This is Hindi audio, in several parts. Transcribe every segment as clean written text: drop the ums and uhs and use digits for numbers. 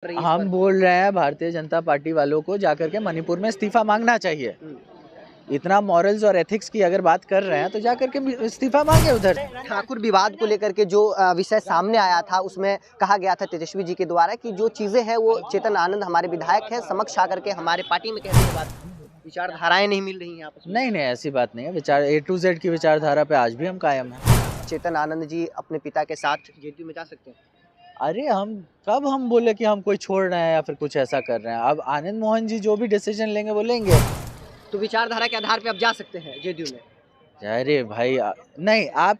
रही है इस हम पर? बोल रहे हैं भारतीय जनता पार्टी वालों को जाकर के मणिपुर में इस्तीफा मांगना चाहिए। इतना मॉरल्स और एथिक्स की अगर बात कर रहे हैं तो जाकर के इस्तीफा मांगे उधर। ठाकुर विवाद को लेकर के जो विषय सामने आया था उसमें कहा गया था तेजस्वी जी के द्वारा कि जो चीजें हैं वो चेतन आनंद हमारे विधायक हैं समक्ष आकर के हमारे पार्टी में कहते हैं बात विचारधाराएं नहीं मिल रही हैं आपस में। नहीं ऐसी बात नहीं है। विचार A to Z की विचारधारा पे आज भी हम कायम हैं। चेतन आनंद जी अपने पिता के साथ जेडीयू में जा सकते हैं। अरे हम बोले कि हम कोई छोड़ रहे हैं या फिर कुछ ऐसा कर रहे हैं। अब आनंद मोहन जी जो भी डिसीजन लेंगे वो लेंगे। तो विचारधारा के आधार पे आप जा सकते हैं जेडीयू में। अरे भाई नहीं, आप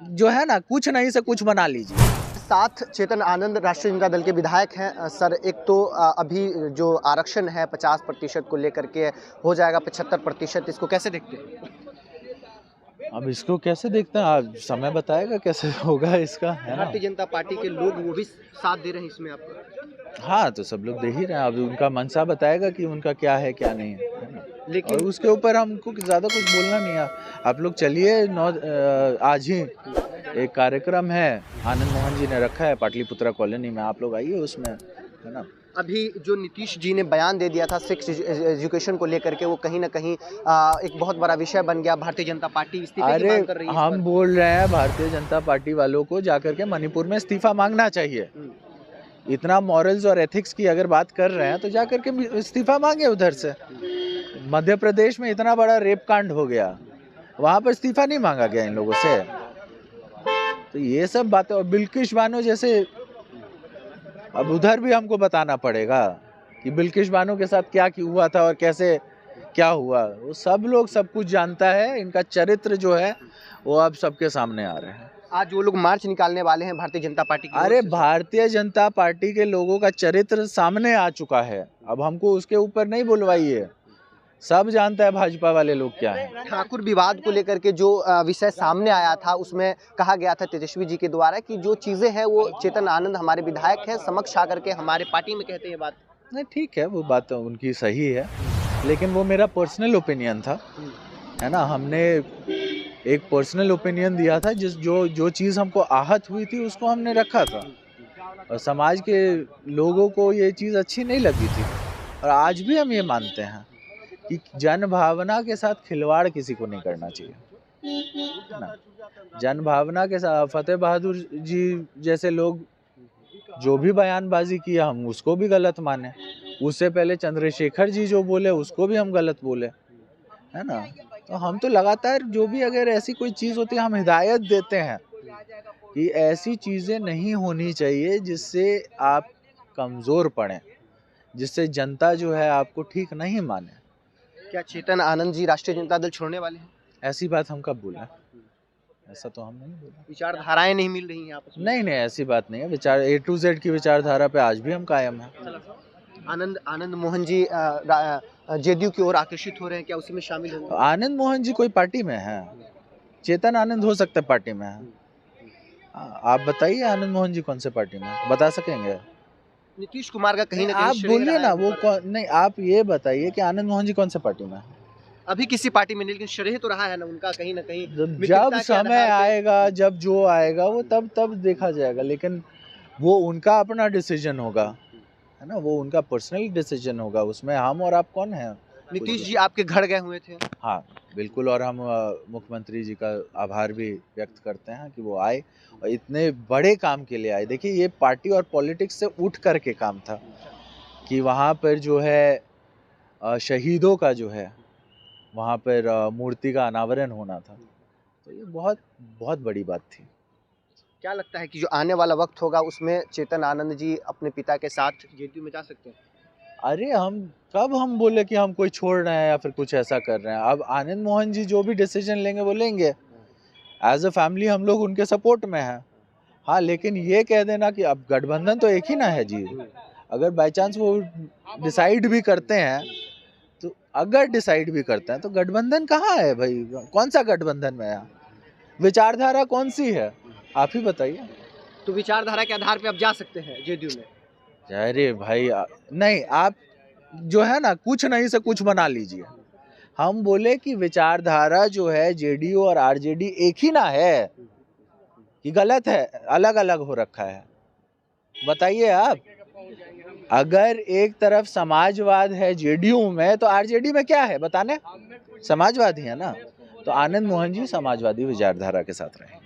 जो है ना कुछ नहीं से कुछ बना लीजिए। साथ चेतन आनंद राष्ट्रीय जनता दल के विधायक हैं। सर एक तो अभी जो आरक्षण है 50% को लेकर के हो जाएगा 75%, इसको कैसे देखते हैं? अब इसको कैसे देखते हैं आप, समय बताएगा कैसे होगा इसका, है ना। भारतीय जनता पार्टी के लोग वो भी साथ दे रहे हैं इसमें आपका। हाँ तो सब लोग दे ही रहे हैं। अब उनका मनसा बताएगा कि उनका क्या है क्या नहीं है ना। लेकिन और उसके ऊपर हमको ज़्यादा कुछ बोलना नहीं है। आप लोग चलिए आज ही एक कार्यक्रम है आनंद मोहन जी ने रखा है पाटलिपुत्रा कॉलोनी में, आप लोग आइए उसमें, है ना। अभी जो नीतीश जी ने बयान दे दिया था सेक्स एजुकेशन को लेकर के वो कहीं ना कहीं एक बहुत बड़ा विषय बन गया। भारतीय जनता पार्टी इस्तीफे की अरे मांग कर रही है इस हम पर। बोल रहे हैं भारतीय जनता पार्टी वालों को जाकर के मणिपुर में इस्तीफा मांगना चाहिए। इतना मॉरल्स और एथिक्स की अगर बात कर रहे हैं तो जाकर के इस्तीफा मांगे उधर से। मध्य प्रदेश में इतना बड़ा रेप कांड हो गया, वहां पर इस्तीफा नहीं मांगा गया इन लोगों से। तो ये सब बातें, और बिल्किश बानो जैसे, अब उधर भी हमको बताना पड़ेगा कि बिल्किश बानो के साथ क्या हुआ था और कैसे क्या हुआ। वो सब लोग सब कुछ जानता है। इनका चरित्र जो है वो अब सबके सामने आ रहे हैं। आज वो लोग मार्च निकालने वाले हैं भारतीय जनता पार्टी की ओर अरे से। भारतीय जनता पार्टी के लोगों का चरित्र सामने आ चुका है, अब हमको उसके ऊपर नहीं बुलवाइए। सब जानता है भाजपा वाले लोग क्या है। ठाकुर विवाद को लेकर के जो विषय सामने आया था उसमें कहा गया था तेजस्वी जी के द्वारा कि जो चीजें हैं वो चेतन आनंद हमारे विधायक हैं समक्ष आकर के हमारे पार्टी में कहते हैं बात। नहीं ठीक है, वो बात उनकी सही है, लेकिन वो मेरा पर्सनल ओपिनियन था, है ना। हमने एक पर्सनल ओपिनियन दिया था, जो चीज़ हमको आहत हुई थी उसको हमने रखा था, और समाज के लोगों को ये चीज़ अच्छी नहीं लगी थी। और आज भी हम ये मानते हैं कि जन भावना के साथ खिलवाड़ किसी को नहीं करना चाहिए, है ना। जन भावना के साथ फतेह बहादुर जी जैसे लोग जो भी बयानबाजी किया हम उसको भी गलत माने। उससे पहले चंद्रशेखर जी जो बोले उसको भी हम गलत बोले, है ना। तो हम तो लगातार जो भी अगर ऐसी कोई चीज़ होती है हम हिदायत देते हैं कि ऐसी चीज़ें नहीं होनी चाहिए जिससे आप कमज़ोर पड़ें, जिससे जनता जो है आपको ठीक नहीं माने। क्या चेतन आनंद जी राष्ट्रीय जनता दल छोड़ने वाले हैं? ऐसी बात हम कब बोला, ऐसा तो हम नहीं बोला। विचारधाराएं नहीं मिल रही हैं आपस में। नहीं ऐसी बात नहीं है। विचार A to Z की विचारधारा पे आज भी हम कायम हैं। आनंद मोहन जी जेडीयू की ओर आकर्षित हो रहे हैं, क्या उसी में शामिल होंगे? आनंद मोहन जी कोई पार्टी में है? चेतन आनंद हो सकते पार्टी में है। आप बताइए आनंद मोहन जी कौन से पार्टी में है? बता सकेंगे? नीतीश कुमार का कहीं ना कहीं आप श्रेय बोलिए रहा ना, है वो कौन, नहीं आप ये बताइए कि आनंद मोहन जी कौन से पार्टी में है? अभी किसी पार्टी में नहीं, लेकिन श्रेय तो रहा है ना उनका कहीं ना कहीं। जब समय आएगा, जब जो आएगा वो तब देखा जाएगा, लेकिन वो उनका अपना डिसीजन होगा, है ना। वो उनका पर्सनल डिसीजन होगा, उसमें हम और आप कौन है। नीतीश जी आपके घर गए हुए थे। हाँ बिल्कुल, और हम मुख्यमंत्री जी का आभार भी व्यक्त करते हैं कि वो आए और इतने बड़े काम के लिए आए। देखिए ये पार्टी और पॉलिटिक्स से उठ कर के काम था कि वहाँ पर जो है शहीदों का जो है वहाँ पर मूर्ति का अनावरण होना था, तो ये बहुत बहुत बड़ी बात थी। क्या लगता है कि जो आने वाला वक्त होगा उसमें चेतन आनंद जी अपने पिता के साथ जेडीयू में जा सकते हैं? अरे हम बोले कि हम कोई छोड़ रहे हैं या फिर कुछ ऐसा कर रहे हैं। अब आनंद मोहन जी जो भी डिसीजन लेंगे वो लेंगे। एज अ फैमिली हम लोग उनके सपोर्ट में हैं। हाँ लेकिन ये कह देना कि अब गठबंधन तो एक ही ना है जी। अगर बाई चांस वो डिसाइड भी करते हैं, तो अगर डिसाइड भी करते हैं तो गठबंधन कहाँ है भाई? कौन सा गठबंधन में है? विचारधारा कौन सी है, आप ही बताइए। तो विचारधारा के आधार पे आप जा सकते हैं जेडीयू में। अरे भाई नहीं, आप जो है ना कुछ नहीं से कुछ बना लीजिए। हम बोले कि विचारधारा जो है जेडीयू और आरजेडी एक ही ना है कि गलत है, अलग अलग हो रखा है? बताइए आप। अगर एक तरफ समाजवाद है जेडीयू में, तो आरजेडी में क्या है बताने? समाजवादी है ना। तो आनंद मोहन जी समाजवादी विचारधारा के साथ रहे।